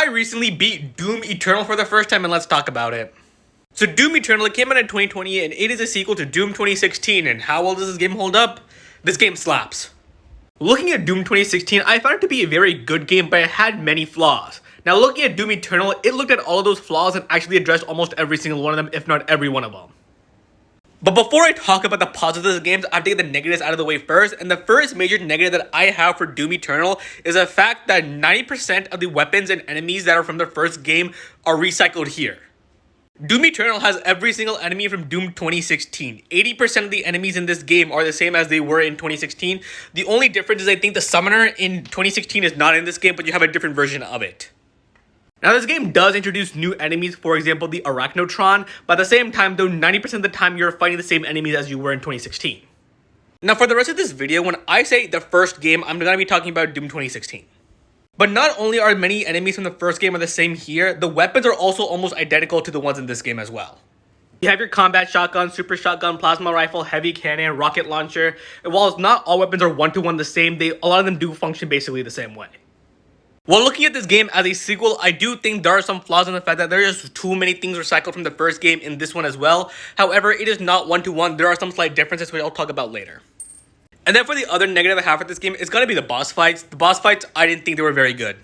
I recently beat Doom Eternal for the first time, and let's talk about it. So Doom Eternal, it came out in 2020, and it is a sequel to Doom 2016, and how well does this game hold up? This game slaps. Looking at Doom 2016, I found it to be a very good game, but it had many flaws. Now looking at Doom Eternal, it looked at all of those flaws and actually addressed almost every single one of them, if not every one of them. But before I talk about the positives of the games, I have to get the negatives out of the way first, and the first major negative that I have for Doom Eternal is the fact that 90% of the weapons and enemies that are from the first game are recycled here. Doom Eternal has every single enemy from Doom 2016. 80% of the enemies in this game are the same as they were in 2016. The only difference is I think the summoner in 2016 is not in this game, but you have a different version of it. Now this game does introduce new enemies, for example the Arachnotron, but at the same time though 90% of the time you're fighting the same enemies as you were in 2016. Now for the rest of this video, when I say the first game, I'm going to be talking about Doom 2016. But not only are many enemies from the first game are the same here, the weapons are also almost identical to the ones in this game as well. You have your combat shotgun, super shotgun, plasma rifle, heavy cannon, rocket launcher, and while not all weapons are one-to-one the same, a lot of them do function basically the same way. While looking at this game as a sequel, I do think there are some flaws in the fact that there is too many things recycled from the first game in this one as well. However, it is not one-to-one, there are some slight differences which I'll talk about later. And then for the other negative I have for this game, it's gonna be the boss fights. The boss fights, I didn't think they were very good.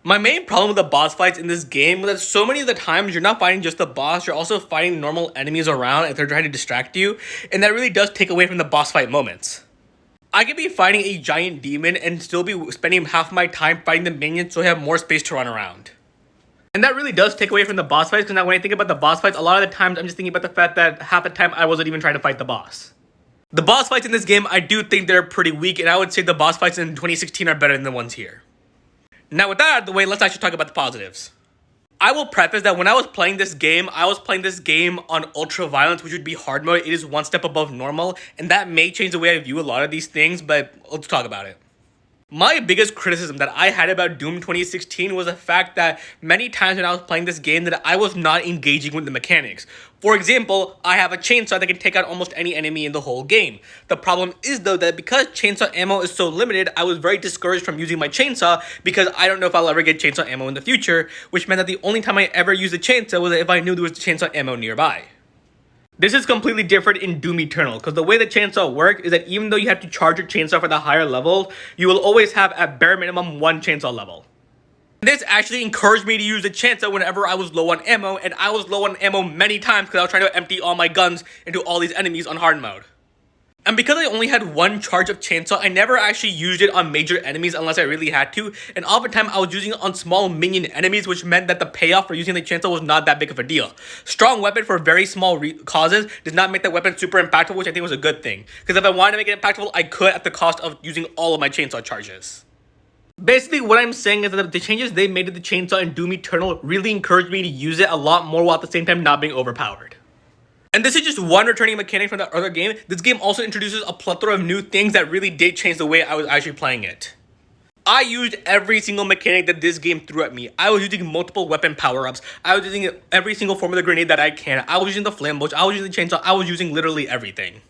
My main problem with the boss fights in this game was that so many of the times you're not fighting just the boss, you're also fighting normal enemies around if they're trying to distract you, and that really does take away from the boss fight moments. I could be fighting a giant demon and still be spending half my time fighting the minions so I have more space to run around. And that really does take away from the boss fights, because now when I think about the boss fights, a lot of the times I'm just thinking about the fact that half the time I wasn't even trying to fight the boss. The boss fights in this game, I do think they're pretty weak, and I would say the boss fights in 2016 are better than the ones here. Now with that out of the way, let's actually talk about the positives. I will preface that when I was playing this game, I was playing this game on Ultra Violence, which would be hard mode. It is one step above normal, and that may change the way I view a lot of these things, but let's talk about it. My biggest criticism that I had about Doom 2016 was the fact that many times when I was playing this game that I was not engaging with the mechanics. For example, I have a chainsaw that can take out almost any enemy in the whole game. The problem is though that because chainsaw ammo is so limited, I was very discouraged from using my chainsaw because I don't know if I'll ever get chainsaw ammo in the future, which meant that the only time I ever used a chainsaw was if I knew there was chainsaw ammo nearby. This is completely different in Doom Eternal, because the way the chainsaw works is that even though you have to charge your chainsaw for the higher levels, you will always have at bare minimum one chainsaw level. This actually encouraged me to use the chainsaw whenever I was low on ammo, and I was low on ammo many times because I was trying to empty all my guns into all these enemies on hard mode. And because I only had one charge of chainsaw, I never actually used it on major enemies unless I really had to, and oftentimes I was using it on small minion enemies, which meant that the payoff for using the chainsaw was not that big of a deal. Strong weapon for very small causes does not make that weapon super impactful, which I think was a good thing, because if I wanted to make it impactful, I could at the cost of using all of my chainsaw charges. Basically, what I'm saying is that the changes they made to the chainsaw in Doom Eternal really encouraged me to use it a lot more while at the same time not being overpowered. And this is just one returning mechanic from the other game. This game also introduces a plethora of new things that really did change the way I was actually playing it. I used every single mechanic that this game threw at me. I was using multiple weapon power-ups. I was using every single form of the grenade that I can. I was using the flame bolts. I was using the chainsaw. I was using literally everything.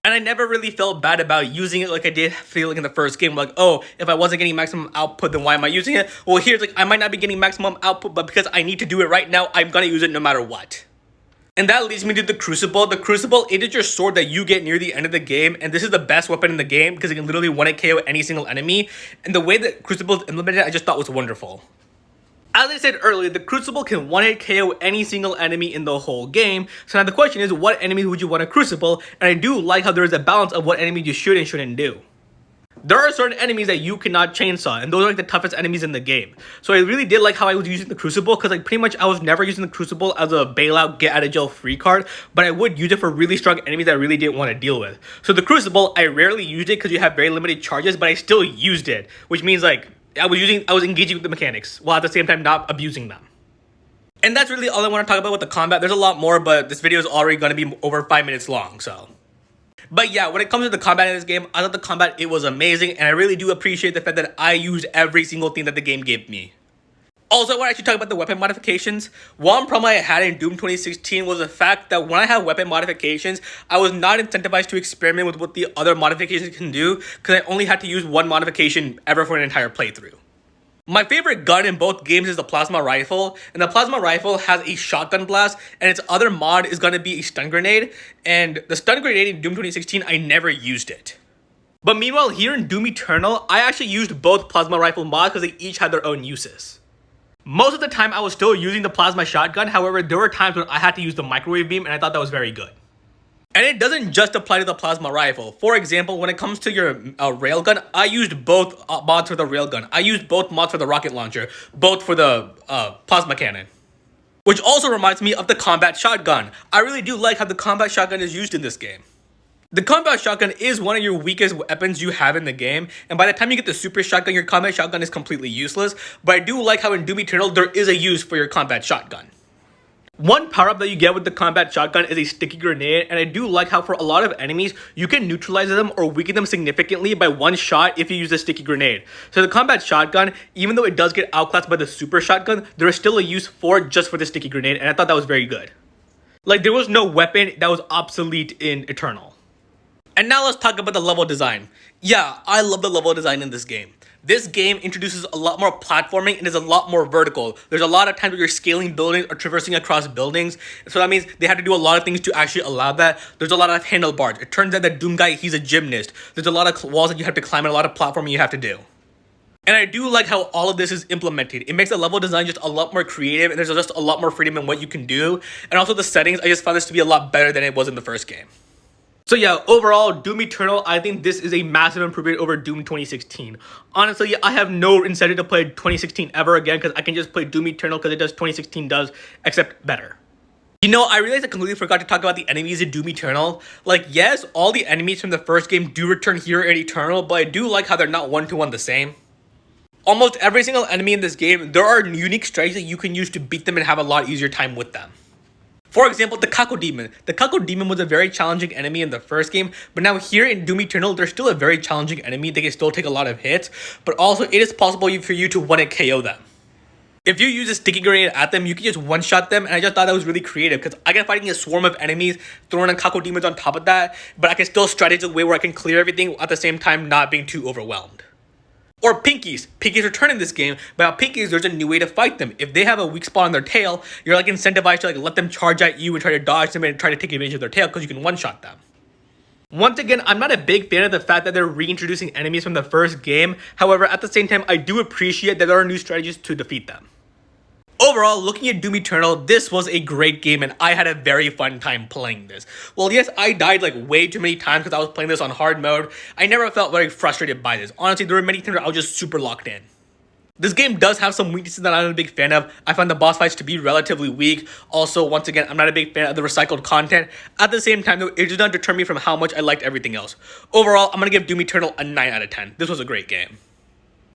And I never really felt bad about using it like I did feel like in the first game. Like, oh, if I wasn't getting maximum output, then why am I using it? Well, here's like, I might not be getting maximum output, but because I need to do it right now, I'm gonna use it no matter what. And that leads me to the Crucible. The Crucible, it is your sword that you get near the end of the game, and this is the best weapon in the game because it can literally one-hit KO any single enemy. And the way that Crucible is implemented, I just thought was wonderful. As I said earlier, the Crucible can one-hit KO any single enemy in the whole game. So now the question is, what enemies would you want to Crucible? And I do like how there is a balance of what enemies you should and shouldn't do. There are certain enemies that you cannot chainsaw, and those are like the toughest enemies in the game. So I really did like how I was using the Crucible, because like pretty much I was never using the Crucible as a bailout get out of jail free card, but I would use it for really strong enemies that I really didn't want to deal with. So the Crucible, I rarely used it because you have very limited charges, but I still used it, which means like I was engaging with the mechanics while at the same time not abusing them. And that's really all I want to talk about with the combat. There's a lot more, but this video is already going to be over 5 minutes long, so. But yeah, when it comes to the combat in this game, I thought the combat, it was amazing, and I really do appreciate the fact that I used every single thing that the game gave me. Also, I want to actually talk about the weapon modifications. One problem I had in Doom 2016 was the fact that when I have weapon modifications, I was not incentivized to experiment with what the other modifications can do, because I only had to use one modification ever for an entire playthrough. My favorite gun in both games is the plasma rifle, and the plasma rifle has a shotgun blast, and its other mod is going to be a stun grenade, and the stun grenade in Doom 2016, I never used it. But meanwhile, here in Doom Eternal, I actually used both plasma rifle mods because they each had their own uses. Most of the time, I was still using the plasma shotgun, however, there were times when I had to use the microwave beam, and I thought that was very good. And it doesn't just apply to the plasma rifle. For example, when it comes to your railgun, I used both mods for the railgun. I used both mods for the rocket launcher, both for the plasma cannon. Which also reminds me of the combat shotgun. I really do like how the combat shotgun is used in this game. The combat shotgun is one of your weakest weapons you have in the game, and by the time you get the super shotgun, your combat shotgun is completely useless, but I do like how in Doom Eternal, there is a use for your combat shotgun. One power-up that you get with the combat shotgun is a sticky grenade, and I do like how for a lot of enemies, you can neutralize them or weaken them significantly by one shot if you use a sticky grenade. So the combat shotgun, even though it does get outclassed by the super shotgun, there is still a use for it just for the sticky grenade, and I thought that was very good. Like, there was no weapon that was obsolete in Eternal. And now let's talk about the level design. Yeah, I love the level design in this game. This game introduces a lot more platforming and is a lot more vertical. There's a lot of times where you're scaling buildings or traversing across buildings. So that means they had to do a lot of things to actually allow that. There's a lot of handlebars. It turns out that Doom guy, he's a gymnast. There's a lot of walls that you have to climb and a lot of platforming you have to do. And I do like how all of this is implemented. It makes the level design just a lot more creative and there's just a lot more freedom in what you can do. And also the settings, I just found this to be a lot better than it was in the first game. So yeah, overall, Doom Eternal, I think this is a massive improvement over Doom 2016. Honestly, I have no incentive to play 2016 ever again because I can just play Doom Eternal because it does 2016 does, except better. You know, I realized I completely forgot to talk about the enemies in Doom Eternal. Like, yes, all the enemies from the first game do return here in Eternal, but I do like how they're not one-to-one the same. Almost every single enemy in this game, there are unique strategies that you can use to beat them and have a lot easier time with them. For example, the Kako Demon. The Kako Demon was a very challenging enemy in the first game, but now here in Doom Eternal, they're still a very challenging enemy. They can still take a lot of hits, but also it is possible for you to one-hit KO them. If you use a sticky grenade at them, you can just one-shot them, and I just thought that was really creative, because I can fighting a swarm of enemies, throwing in Kako Demons on top of that, but I can still strategize a way where I can clear everything at the same time not being too overwhelmed. Or Pinkies. Pinkies return in this game, but Pinkies, there's a new way to fight them. If they have a weak spot on their tail, you're like incentivized to like let them charge at you and try to dodge them and try to take advantage of their tail because you can one-shot them. Once again, I'm not a big fan of the fact that they're reintroducing enemies from the first game. However, at the same time, I do appreciate that there are new strategies to defeat them. Overall, looking at Doom Eternal, this was a great game and I had a very fun time playing this. Well, yes, I died like way too many times because I was playing this on hard mode. I never felt very frustrated by this. Honestly, there were many times where I was just super locked in. This game does have some weaknesses that I'm not a big fan of. I find the boss fights to be relatively weak. Also, once again, I'm not a big fan of the recycled content. At the same time, though, it did not deter me from how much I liked everything else. Overall, I'm going to give Doom Eternal a 9 out of 10. This was a great game.